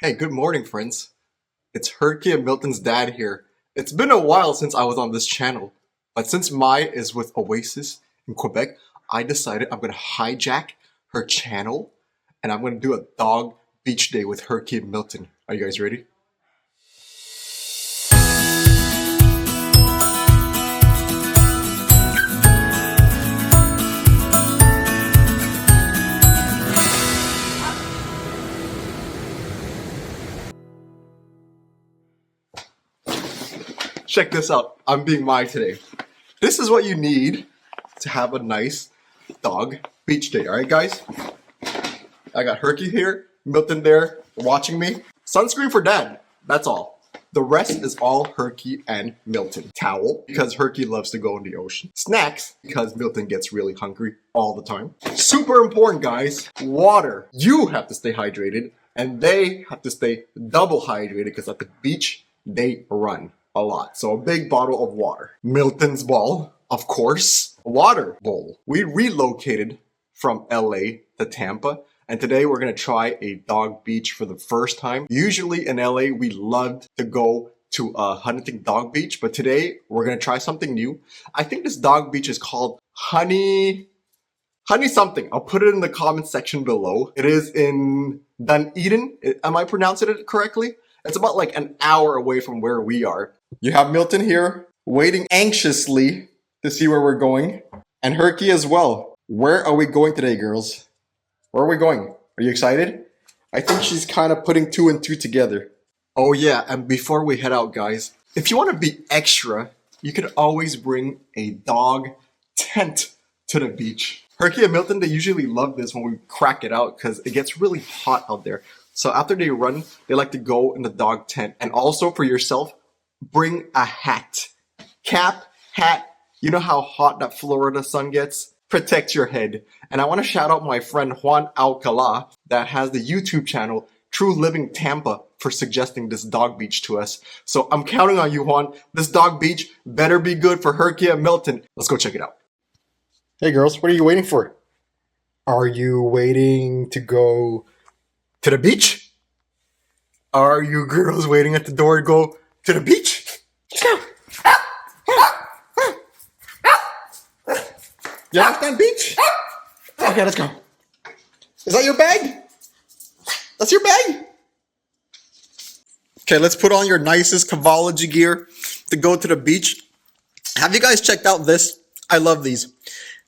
Hey, good morning, friends. It's Herky and Milton's dad here. It's been a while since I was on this channel, but since Mai is with Oasis in Quebec, I decided I'm gonna hijack her channel and I'm gonna do a dog beach day with Herky and Milton. Are you guys ready? Check this out. I'm being Mai today. This is what you need to have a nice dog beach day. All right, guys? I got Herky here, Milton there, watching me. Sunscreen for dad. That's all. The rest is all Herky and Milton. Towel, because Herky loves to go in the ocean. Snacks, because Milton gets really hungry all the time. Super important, guys. Water. You have to stay hydrated, and they have to stay double hydrated, because at the beach, they run a lot. So a big bottle of water. Milton's ball, of course. A water bowl. We relocated from LA to Tampa, and today we're gonna try a dog beach for the first time. Usually in LA, we loved to go to a Huntington dog beach, but today we're gonna try something new. I think this dog beach is called Honey something. I'll put it in the comment section below. It is in Dunedin. Am I pronouncing it correctly? It's about like an hour away from where we are. You have Milton here, waiting anxiously to see where we're going. And Herky as well. Where are we going today, girls? Where are we going? Are you excited? I think she's kind of putting two and two together. Oh yeah, and before we head out, guys, if you want to be extra, you could always bring a dog tent to the beach. Herky and Milton, they usually love this when we crack it out because it gets really hot out there. So after they run, they like to go in the dog tent. And also for yourself, bring a hat. Cap, hat. You know how hot that Florida sun gets? Protect your head. And I want to shout out my friend Juan Alcala that has the YouTube channel True Living Tampa for suggesting this dog beach to us. So I'm counting on you, Juan. This dog beach better be good for Herky and Milton. Let's go check it out. Hey girls, what are you waiting for? Are you waiting to go to the beach? Are you girls waiting at the door to go to the beach? Let's go. You understand beach? Okay, let's go. Is that your bag? That's your bag? Okay, let's put on your nicest Cavalier gear to go to the beach. Have you guys checked out this? I love these.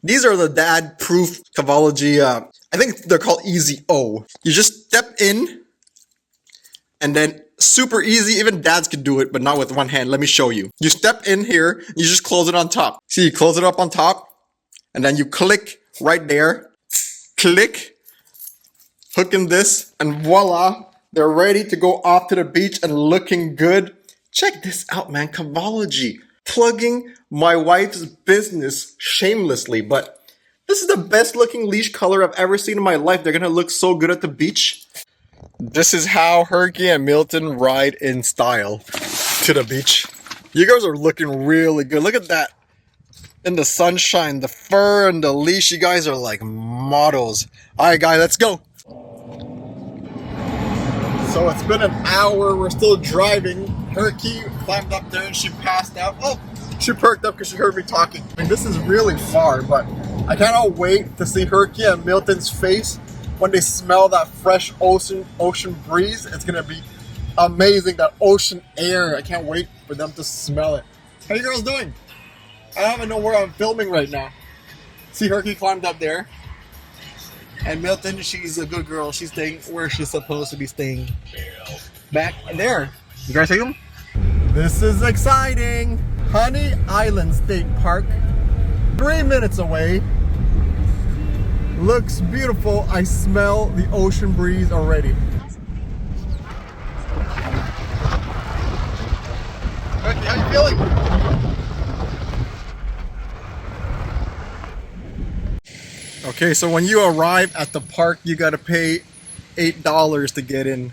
These are the dad-proof Cavalier, I think they're called Easy O. You just step in, and then super easy, even dads can do it, but not with one hand. Let me show you. You step in here, you just close it on top. See, you close it up on top, and then you click right there. Click, hook in this, and voila, they're ready to go off to the beach and looking good. Check this out, man, Cavalier. Plugging my wife's business shamelessly, but this is the best looking leash color I've ever seen in my life. They're gonna look so good at the beach. This is how Herky and Milton ride in style to the beach. You guys are looking really good. Look at that. In the sunshine, the fur and the leash, you guys are like models. All right, guys, let's go. So it's been an hour. We're still driving. Herky climbed up there and she passed out. Oh, she perked up because she heard me talking. I mean, this is really far, but I cannot wait to see Herky and Milton's face when they smell that fresh ocean breeze. It's gonna be amazing, that ocean air. I can't wait for them to smell it. How you girls doing? I don't even know where I'm filming right now. See, Herky climbed up there. And Milton, she's a good girl. She's staying where she's supposed to be staying. Back there. You guys see them? This is exciting. Honey Island State Park. 3 minutes away. Looks beautiful. I smell the ocean breeze already. Herky, how you feeling? Okay, so when you arrive at the park, you gotta pay $8 to get in.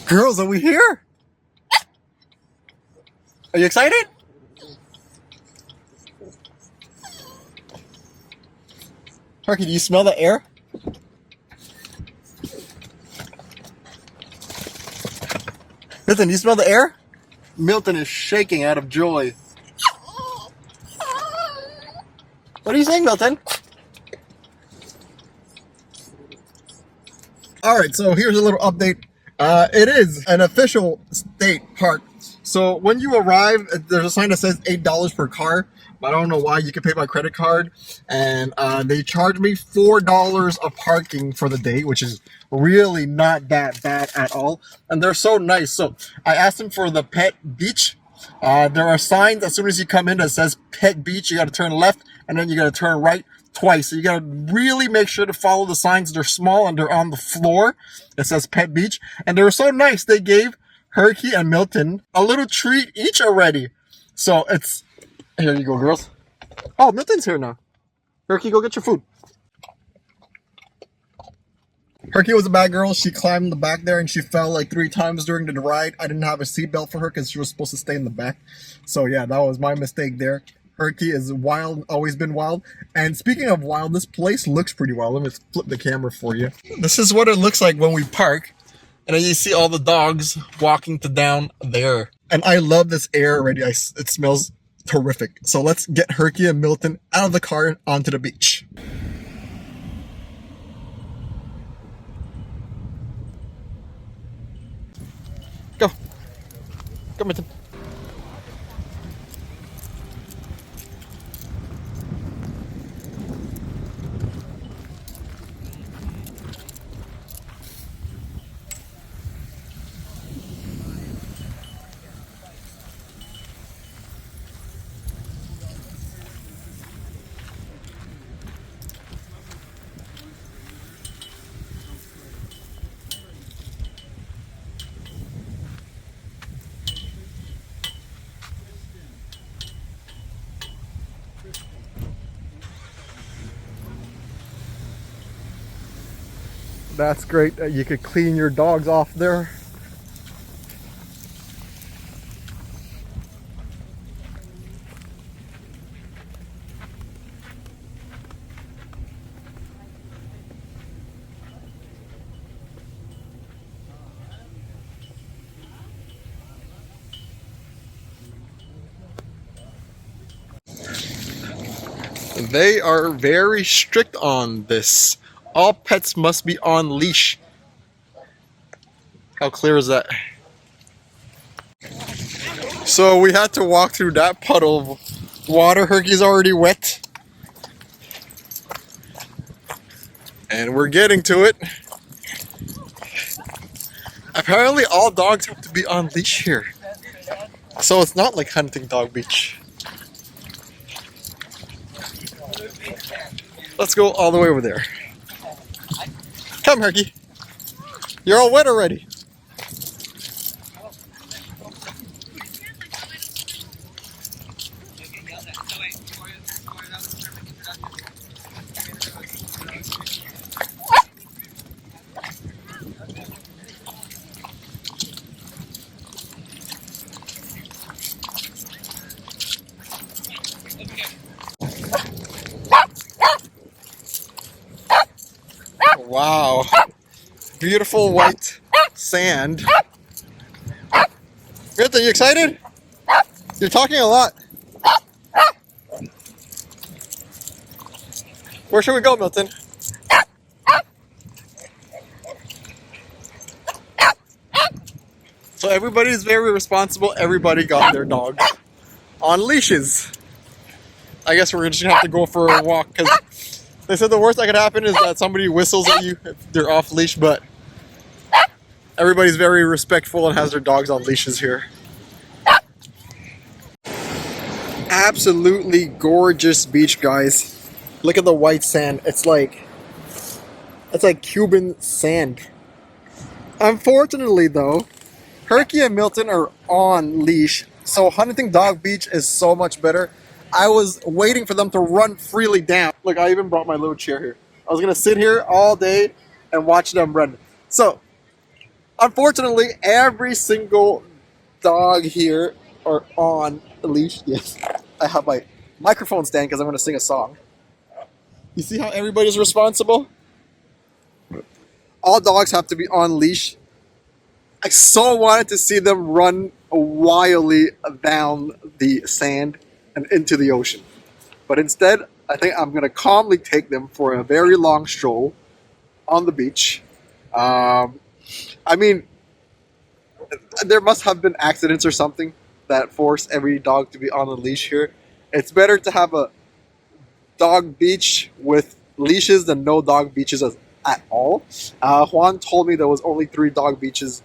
Girls, are we here? Are you excited? Herky, do you smell the air? Milton, you smell the air? Milton is shaking out of joy. What are you saying, Milton? Alright, so here's a little update. It is an official state park. So when you arrive, there's a sign that says $8 per car. But I don't know why. You can pay by credit card. And they charged me $4 of parking for the day, which is really not that bad at all. And they're so nice. So I asked them for the pet beach. There are signs as soon as you come in that says pet beach. You got to turn left and then you got to turn right twice. So you got to really make sure to follow the signs. They're small and they're on the floor. It says pet beach. And they were so nice. They gave Herky and Milton a little treat each already. So it's... Here you go, girls. Oh, Milton's here now. Herky, go get your food. Herky was a bad girl. She climbed the back there and she fell like 3 times during the ride. I didn't have a seatbelt for her because she was supposed to stay in the back. So yeah, that was my mistake there. Herky is wild, always been wild. And speaking of wild, this place looks pretty wild. Let me flip the camera for you. This is what it looks like when we park. And then you see all the dogs walking to down there. And I love this air already. It smells terrific. So let's get Herky and Milton out of the car and onto the beach. Go. Go, Milton. That's great. You could clean your dogs off there. They are very strict on this. All pets must be on leash. How clear is that? So we had to walk through that puddle of water. Herky's already wet. And we're getting to it. Apparently all dogs have to be on leash here. So it's not like hunting dog beach. Let's go all the way over there. Come, Herky. You're all wet already. Wow. Beautiful white sand. Milton, you excited? You're talking a lot. Where should we go, Milton? So everybody's very responsible. Everybody got their dogs on leashes. I guess we're just gonna have to go for a walk because they said the worst that could happen is that somebody whistles at you if they're off leash, but everybody's very respectful and has their dogs on leashes here. Absolutely gorgeous beach, guys. Look at the white sand. It's like Cuban sand. Unfortunately though, Herky and Milton are on leash, so Huntington Dog Beach is so much better. I was waiting for them to run freely down. Look, I even brought my little chair here. I was gonna sit here all day and watch them run. So, unfortunately, every single dog here are on a leash. Yes, I have my microphone stand because I'm gonna sing a song. You see how everybody's responsible? All dogs have to be on leash. I so wanted to see them run wildly down the sand and into the ocean. But instead, I think I'm going to calmly take them for a very long stroll on the beach. I mean, there must have been accidents or something that force every dog to be on a leash here. It's better to have a dog beach with leashes than no dog beaches at all. Juan told me there was only 3 dog beaches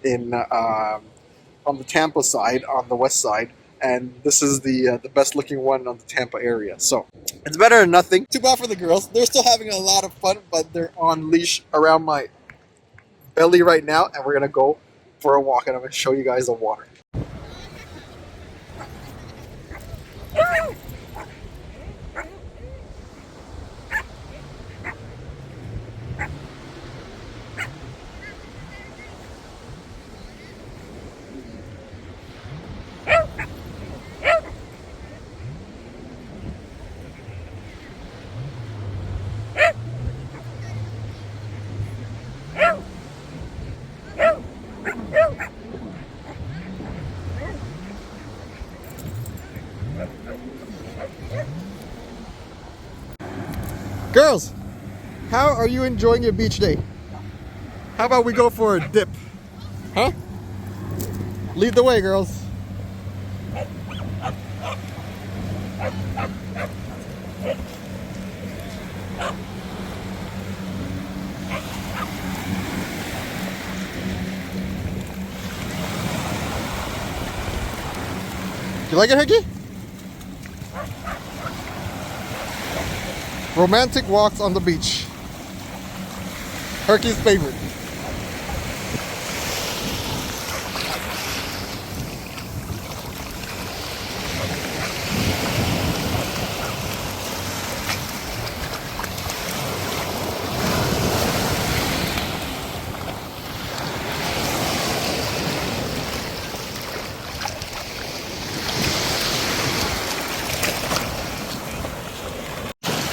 in on the Tampa side, on the west side, and this is the best looking one on the Tampa area. So it's better than nothing. Too bad for the girls. They're still having a lot of fun, but they're on leash around my belly right now, and we're gonna go for a walk, and I'm gonna show you guys the water. Girls, how are you enjoying your beach day? How about we go for a dip? Huh? Lead the way, girls. You like it, Herky? Romantic walks on the beach. Herky's favorite.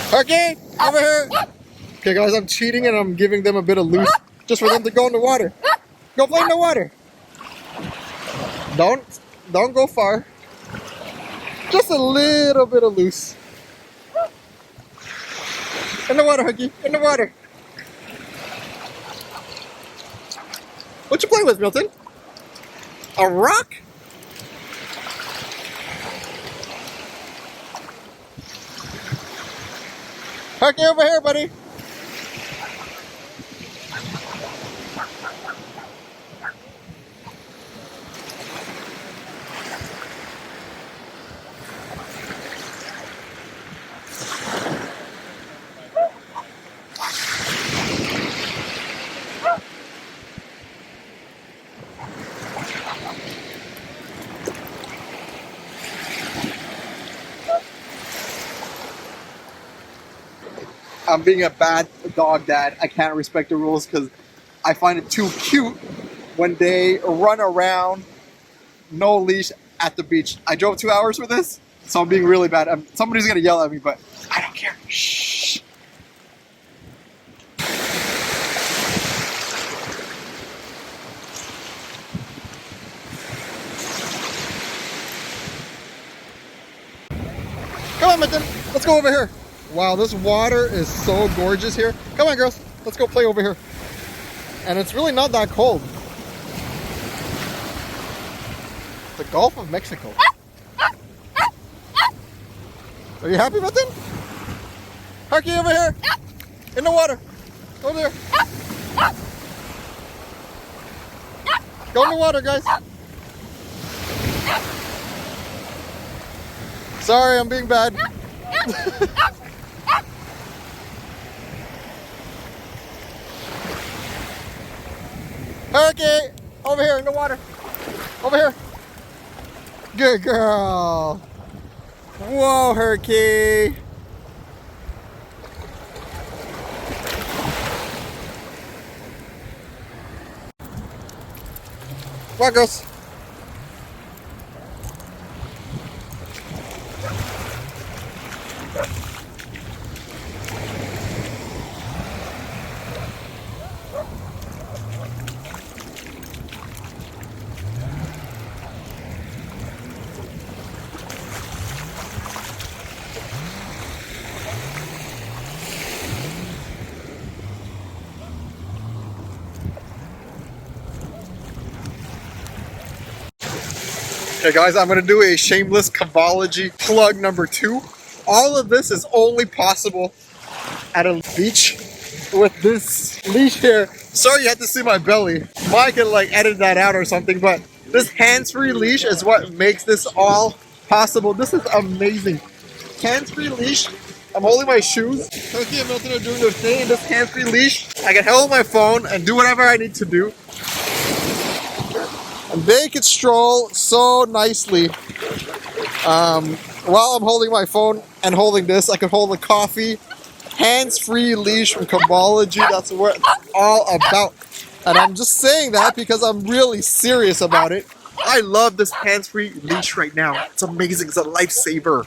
Herky, over here. Okay, guys, I'm cheating and I'm giving them a bit of loose just for them to go in the water. Go play in the water. Don't go far. Just a little bit of loose. In the water, Herky. In the water. What you play with, Milton? A rock? Herky, over here, buddy. I'm being a bad dog dad. I can't respect the rules because I find it too cute when they run around, no leash at the beach. I drove 2 hours for this, so I'm being really bad. Somebody's gonna yell at me, but I don't care. Shh. Come on, Milton. Let's go over here. Wow, this water is so gorgeous here. Come on, girls. Let's go play over here. And it's really not that cold. The Gulf of Mexico. Are you happy, Milton? Herky, over here. In the water. Over there. Go in the water, guys. Sorry, I'm being bad. Herky, over here in the water. Over here. Good girl. Whoa, Herky. Come on, girls. Okay guys, I'm gonna do a shameless Cavalier plug number 2. All of this is only possible at a beach with this leash here. Sorry you had to see my belly. Mike can like edit that out or something, but this hands-free leash is what makes this all possible. This is amazing. Hands-free leash. I'm holding my shoes. Herky and Milton are doing their thing in this hands-free leash. I can hold my phone and do whatever I need to do. And they can stroll so nicely. While I'm holding my phone and holding this, I can hold a coffee. Hands-free leash from Cavalier. That's what it's all about. And I'm just saying that because I'm really serious about it. I love this hands-free leash right now. It's amazing. It's a lifesaver.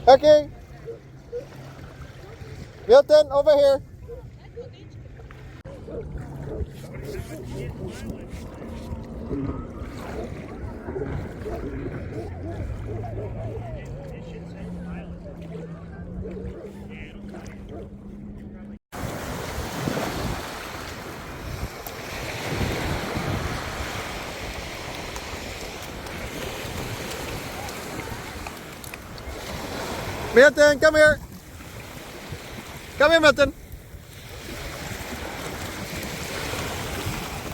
Okay. Milton, over here. Milton, come here. Come here, Milton.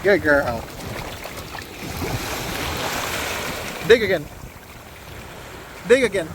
Good girl. Dig again. Dig again.